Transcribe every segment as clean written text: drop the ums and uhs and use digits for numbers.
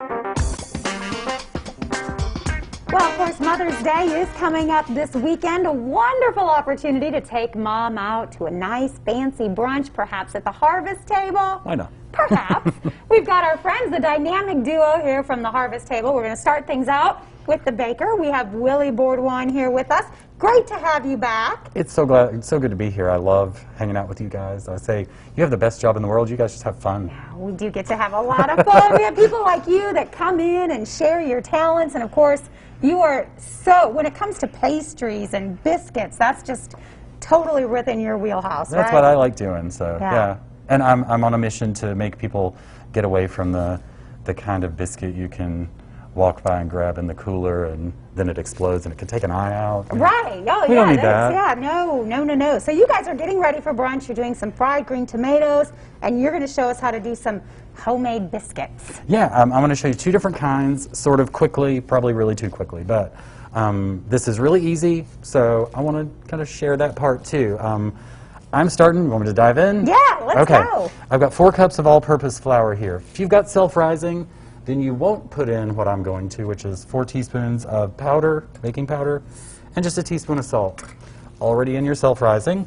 Well, of course, Mother's Day is coming up this weekend. A wonderful opportunity to take Mom out to a nice, fancy brunch, perhaps at the Harvest Table. Why not? Perhaps. We've got our friends, the dynamic duo here from the Harvest Table. We're going to start things out with the baker. We have Willie Bordwine here with us. Great to have you back. It's so good to be here. I love hanging out with you guys. I say, you have the best job in the world. You guys just have fun. Yeah, we do get to have a lot of fun. We have people like you that come in and share your talents. And of course, you are so, when it comes to pastries and biscuits, that's just totally within your wheelhouse, That's right? what I like doing, so Yeah. And I'm on a mission to make people get away from the kind of biscuit you can walk by and grab in the cooler and then it explodes and it can take an eye out. Right. Oh, We yeah. don't need that. Yeah. No. So you guys are getting ready for brunch. You're doing some fried green tomatoes, and you're going to show us how to do some homemade biscuits. Yeah, I'm going to show you two different kinds, sort of quickly, probably really too quickly, but this is really easy, so I want to kind of share that part too. I'm starting. You want me to dive in? Yeah, let's go. I've got 4 cups of all-purpose flour here. If you've got self-rising, then you won't put in what I'm going to, which is 4 teaspoons of powder, baking powder, and just a teaspoon of salt. Already in your self-rising,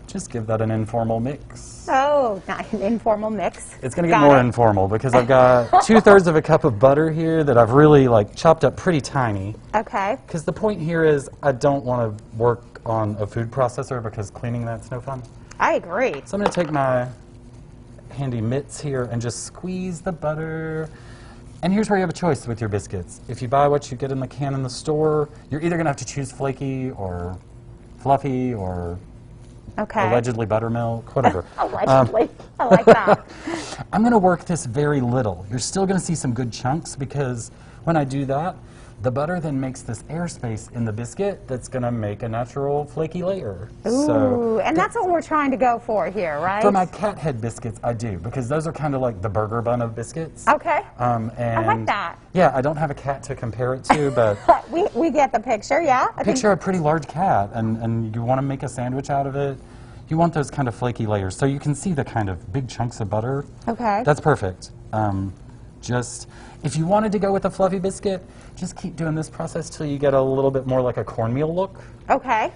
just give that an informal mix. Oh, not an informal mix. It's going to get more informal because I've got 2/3 of a cup of butter here that I've really chopped up pretty tiny. Okay. Because the point here is I don't want to work on a food processor because cleaning that's no fun. I agree. So I'm going to take my handy mitts here and just squeeze the butter. And here's where you have a choice with your biscuits. If you buy what you get in the can in the store, you're either going to have to choose flaky or fluffy or allegedly buttermilk, whatever. Allegedly. I like that. I'm going to work this very little. You're still going to see some good chunks because when I do that, the butter then makes this airspace in the biscuit that's going to make a natural flaky layer. Ooh, and that's what we're trying to go for here, right? For my cat head biscuits, I do, because those are kind of like the burger bun of biscuits. Okay. And I like that. Yeah, I don't have a cat to compare it to, but we get the picture, yeah. picture a pretty large cat, and you want to make a sandwich out of it. You want those kind of flaky layers, so you can see the kind of big chunks of butter. Okay. That's perfect. Just, if you wanted to go with a fluffy biscuit, just keep doing this process till you get a little bit more like a cornmeal look. Okay.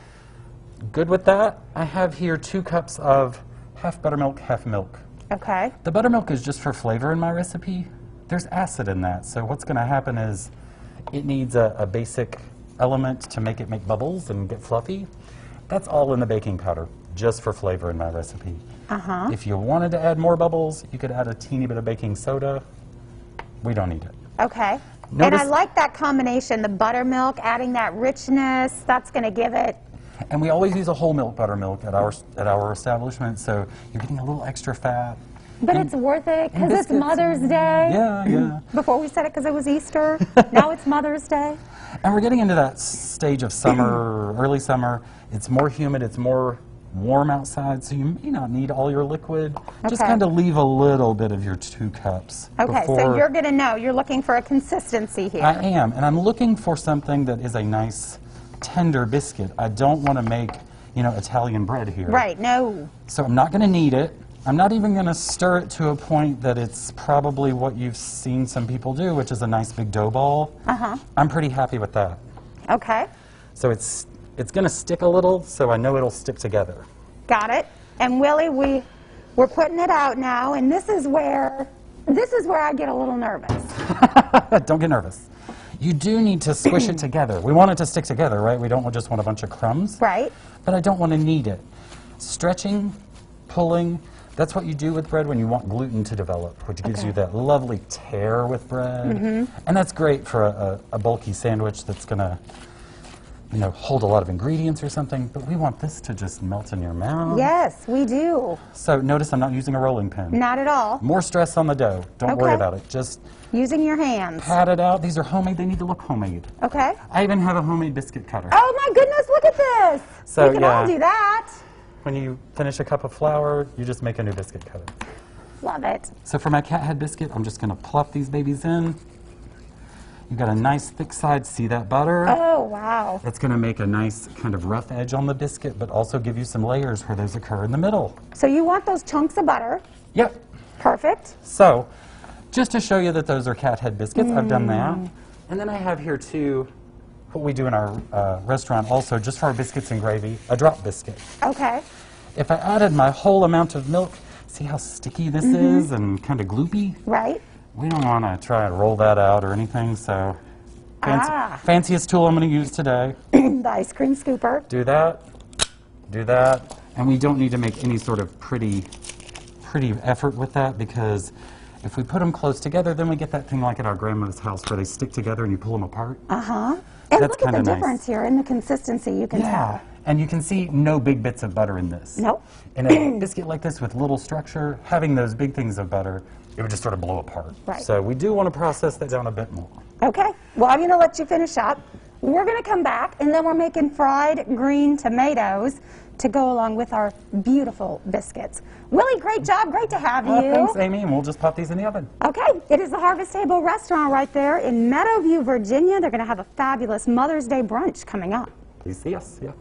Good with that. I have here 2 cups of half buttermilk, half milk. Okay. The buttermilk is just for flavor in my recipe. There's acid in that, so what's going to happen is it needs a basic element to make it make bubbles and get fluffy. That's all in the baking powder, just for flavor in my recipe. Uh-huh. If you wanted to add more bubbles, you could add a teeny bit of baking soda. We don't need it. Okay. Notice, and I like that combination, the buttermilk, adding that richness, that's going to give it. And we always use a whole milk buttermilk at our establishment, so you're getting a little extra fat. But it's worth it because it's Mother's Day. Yeah. Before we said it because it was Easter. Now it's Mother's Day. And we're getting into that stage of summer, early summer. It's more humid, it's more warm outside, so you may not need all your liquid. Just kind of leave a little bit of your 2 cups. Okay, so you're going to know. You're looking for a consistency here. I am, and I'm looking for something that is a nice, tender biscuit. I don't want to make, Italian bread here. Right, no. So I'm not going to knead it. I'm not even going to stir it to a point that it's probably what you've seen some people do, which is a nice big dough ball. Uh-huh. I'm pretty happy with that. Okay. So it's going to stick a little, so I know it'll stick together. Got it. And Willie, we're putting it out now, and this is where I get a little nervous. Don't get nervous. You do need to squish it together. We want it to stick together, right? We don't just want a bunch of crumbs. Right. But I don't want to knead it. Stretching, pulling, that's what you do with bread when you want gluten to develop, which gives you that lovely tear with bread. And that's great for a bulky sandwich that's going to hold a lot of ingredients or something, but we want this to just melt in your mouth. Yes, we do. So notice I'm not using a rolling pin. Not at all. More stress on the dough. Don't worry about it. Just using your hands. pat it out. These are homemade. They need to look homemade. Okay. I even have a homemade biscuit cutter. Oh my goodness, look at this. So, we can all do that. When you finish a cup of flour, you just make a new biscuit cutter. Love it. So for my cat head biscuit, I'm just going to plop these babies in. You've got a nice thick side. See that butter? Oh, wow. It's going to make a nice kind of rough edge on the biscuit, but also give you some layers where those occur in the middle. So you want those chunks of butter. Yep. Perfect. So just to show you that those are cat head biscuits, I've done that. And then I have here too, what we do in our restaurant also, just for our biscuits and gravy, a drop biscuit. Okay. If I added my whole amount of milk, see how sticky this is and kind of gloopy? Right. We don't want to try and roll that out or anything, so fanciest tool I'm going to use today. The ice cream scooper. Do that, and we don't need to make any sort of pretty effort with that, because if we put them close together, then we get that thing like at our grandma's house where they stick together and you pull them apart. And That's look at the kinda difference here in the consistency, you can tell. And you can see no big bits of butter in this. Nope. In a biscuit like this with little structure, having those big things of butter, it would just sort of blow apart. Right. So we do want to process that down a bit more. Okay. Well, I'm going to let you finish up. We're going to come back, and then we're making fried green tomatoes to go along with our beautiful biscuits. Willie, great job. Great to have you. Thanks, Amy, and we'll just pop these in the oven. Okay. It is the Harvest Table Restaurant right there in Meadowview, Virginia. They're going to have a fabulous Mother's Day brunch coming up. Please see us. Yeah.